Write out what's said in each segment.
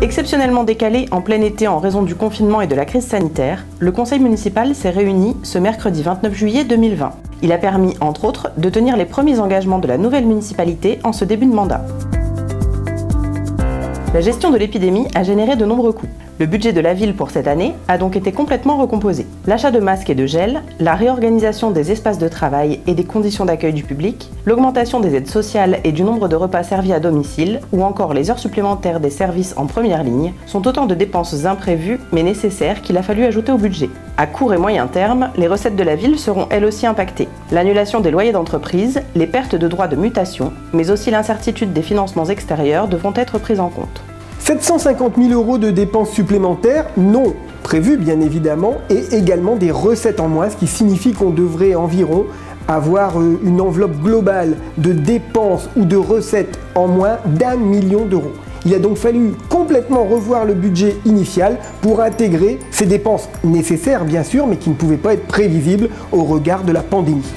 Exceptionnellement décalé en plein été en raison du confinement et de la crise sanitaire, le conseil municipal s'est réuni ce mercredi 29 juillet 2020. Il a permis, entre autres, de tenir les premiers engagements de la nouvelle municipalité en ce début de mandat. La gestion de l'épidémie a généré de nombreux coûts. Le budget de la ville pour cette année a donc été complètement recomposé. L'achat de masques et de gel, la réorganisation des espaces de travail et des conditions d'accueil du public, l'augmentation des aides sociales et du nombre de repas servis à domicile, ou encore les heures supplémentaires des services en première ligne, sont autant de dépenses imprévues mais nécessaires qu'il a fallu ajouter au budget. À court et moyen terme, les recettes de la ville seront elles aussi impactées. L'annulation des loyers d'entreprise, les pertes de droits de mutation, mais aussi l'incertitude des financements extérieurs devront être prises en compte. 750 000 € de dépenses supplémentaires, non prévues bien évidemment, et également des recettes en moins, ce qui signifie qu'on devrait environ avoir une enveloppe globale de dépenses ou de recettes en moins d'1 million d'euros. Il a donc fallu complètement revoir le budget initial pour intégrer ces dépenses nécessaires bien sûr, mais qui ne pouvaient pas être prévisibles au regard de la pandémie.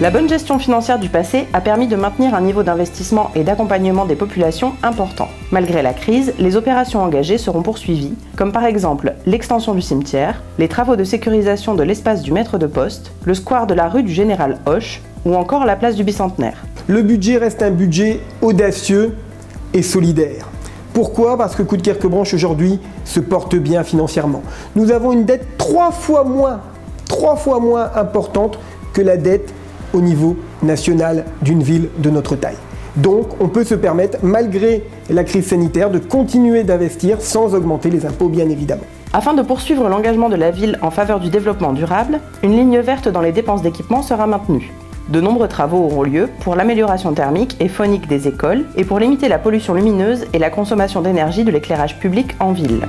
La bonne gestion financière du passé a permis de maintenir un niveau d'investissement et d'accompagnement des populations important. Malgré la crise, les opérations engagées seront poursuivies, comme par exemple l'extension du cimetière, les travaux de sécurisation de l'espace du maître de poste, le square de la rue du Général Hoche ou encore la place du Bicentenaire. Le budget reste un budget audacieux et solidaire. Pourquoi? Parce que Coudekerque-Branche aujourd'hui se porte bien financièrement. Nous avons une dette 3 fois moins importante que la dette au niveau national d'une ville de notre taille. Donc on peut se permettre, malgré la crise sanitaire, de continuer d'investir sans augmenter les impôts bien évidemment. Afin de poursuivre l'engagement de la ville en faveur du développement durable, une ligne verte dans les dépenses d'équipement sera maintenue. De nombreux travaux auront lieu pour l'amélioration thermique et phonique des écoles et pour limiter la pollution lumineuse et la consommation d'énergie de l'éclairage public en ville.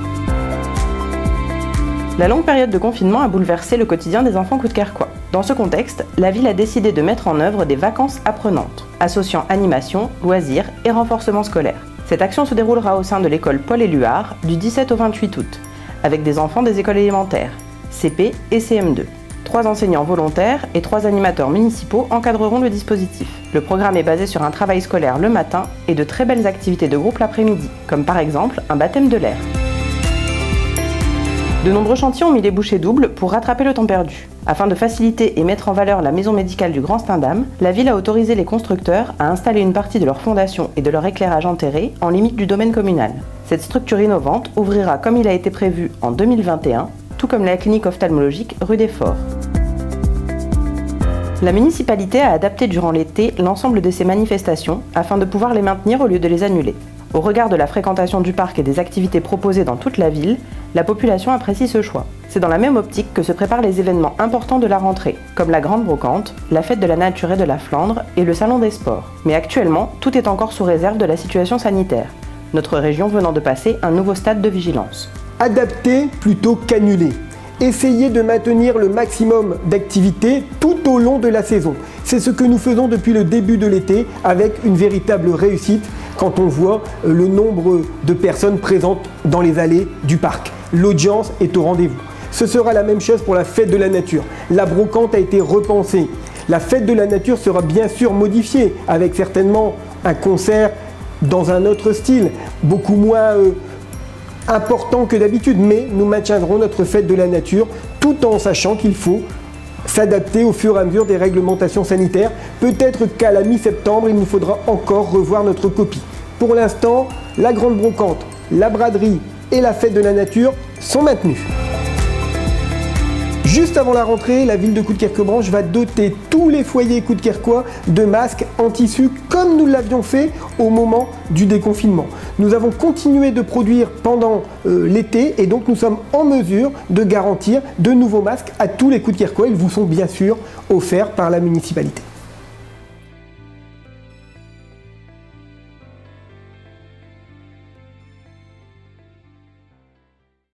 La longue période de confinement a bouleversé le quotidien des enfants coudekerquois. Dans ce contexte, la ville a décidé de mettre en œuvre des vacances apprenantes, associant animation, loisirs et renforcement scolaire. Cette action se déroulera au sein de l'école Paul Éluard du 17 au 28 août, avec des enfants des écoles élémentaires, CP et CM2. 3 enseignants volontaires et 3 animateurs municipaux encadreront le dispositif. Le programme est basé sur un travail scolaire le matin et de très belles activités de groupe l'après-midi, comme par exemple un baptême de l'air. De nombreux chantiers ont mis les bouchées doubles pour rattraper le temps perdu. Afin de faciliter et mettre en valeur la maison médicale du Grand Stendham, la ville a autorisé les constructeurs à installer une partie de leur fondation et de leur éclairage enterré en limite du domaine communal. Cette structure innovante ouvrira comme il a été prévu en 2021, tout comme la clinique ophtalmologique rue des Forts. La municipalité a adapté durant l'été l'ensemble de ces manifestations afin de pouvoir les maintenir au lieu de les annuler. Au regard de la fréquentation du parc et des activités proposées dans toute la ville, la population apprécie ce choix. C'est dans la même optique que se préparent les événements importants de la rentrée, comme la Grande Brocante, la Fête de la Nature et de la Flandre et le Salon des Sports. Mais actuellement, tout est encore sous réserve de la situation sanitaire, notre région venant de passer un nouveau stade de vigilance. Adapter plutôt qu'annuler. Essayez de maintenir le maximum d'activités tout au long de la saison. C'est ce que nous faisons depuis le début de l'été avec une véritable réussite quand on voit le nombre de personnes présentes dans les allées du parc. L'audience est au rendez-vous. Ce sera la même chose pour la fête de la nature. La brocante a été repensée. La fête de la nature sera bien sûr modifiée avec certainement un concert dans un autre style, beaucoup moins important que d'habitude, mais nous maintiendrons notre fête de la nature tout en sachant qu'il faut s'adapter au fur et à mesure des réglementations sanitaires. Peut-être qu'à la mi-septembre, il nous faudra encore revoir notre copie. Pour l'instant, la Grande Brocante, la braderie et la fête de la nature sont maintenus. Juste avant la rentrée, la ville de Coudekerque-Branche va doter tous les foyers coudekerquois de masques en tissu comme nous l'avions fait au moment du déconfinement. Nous avons continué de produire pendant l'été et donc nous sommes en mesure de garantir de nouveaux masques à tous les coudekerquois. Ils vous sont bien sûr offerts par la municipalité.